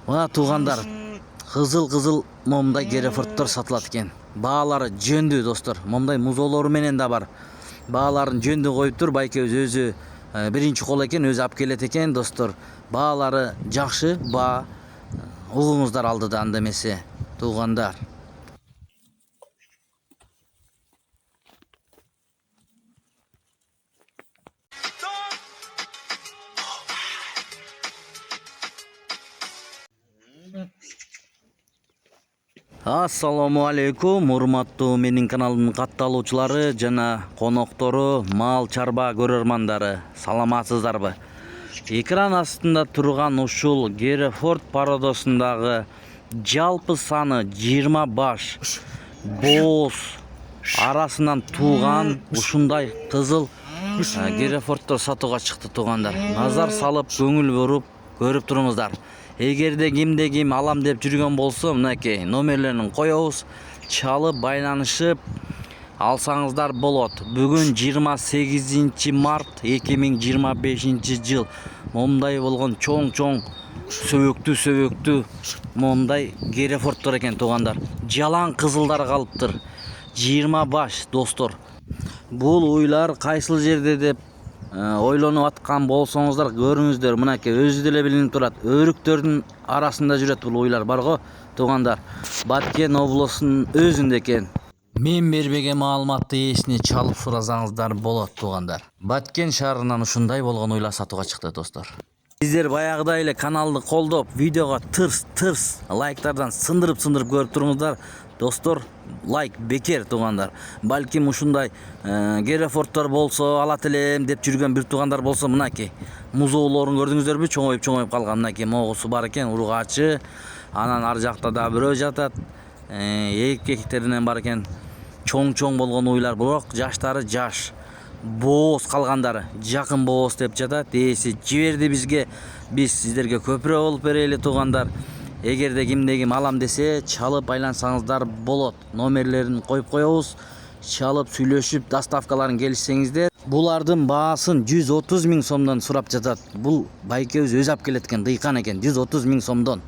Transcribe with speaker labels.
Speaker 1: Мына туугандар, кызыл момдай Герефордтор сатылат экен. Баалары жөндүү достор. Момдай музоолору менен да бар. Бааларын жөндүү коюптур. Байкебиз өзү биринчи кол экен, өзү алып келет экен достор. Баалары жакшы, баа угуңуздар алдыда анда эмесе, туугандар. Ассаламу алейкум, урматтуу менин каналымдын катталуучулары жана коноктору, мал чарба көрөрмандары. Саламатсыздарбы? Экран астында турган ушул Герефорд пародосундагы жалпы саны 20 баш бооз арасынан тууган ушундай кызыл Герефордтор сатууга чыкты туугандар. Назар салып, көңүл буруп көрүп туруңуздар. Эгерде кимде ким алам деп жүргөн болсо, мынакей номерлерин коебуз, чалып байланышып алсаңыздар болот. Бүгүн 28 март 2025 жыл. Момдай болгон чоң сөбөктүү момдай Герефордтор экен туугандар. Жалаң кызылдар калыптыр. 20 баш достор. Бул уйлар кайсыл жерде деп ойлонуп аткан болсоңуздар, көрүңүздөр, мынакей өзү деле билинип турат. Өрүктөрдүн арасында жүрөт бул уйлар бар го туугандар. Баткен облусунун өзүндө экен. Мен бербеген маалыматты эсине чалып суразаңыздар болот туугандар. Баткен шаарынан ушундай болгон уйлар сатууга чыкты достор. Сиздер баягыдай эле каналды колдоп, видеого тырс лайктардан сындырып көрүп туруңуздар. Достор, лайк бекер туугандар. Балким ушундай Герефордтор болсо алат элем деп жүргөн бир туугандар болсо, мынакей музоолорун көрдүңүздөрбү? Чоңоюп калган. Мынакей могусу бар экен, ургачы. Анан ар жакта да бирөө жатат. Эркектеринен бар экен. Чоң болгон уйлар, бирок жаштары жаш. Бооз калгандары жакын бооз деп жатат. Эси жиберди бизге. Биз сиздерге көпүрө болуп берели туугандар. Эгерде кимде ким алам десе, чалып байлансаңыздар болот. Номерлерин коюп коебуз. Чалып сүйлөшүп, доставкаларын келишсеңиздер. Булардын баасын 130 000 сомдон сурап жатат. Бул байкебиз өзү алып келет экен, дыйкан экен, 130 000 сомдон.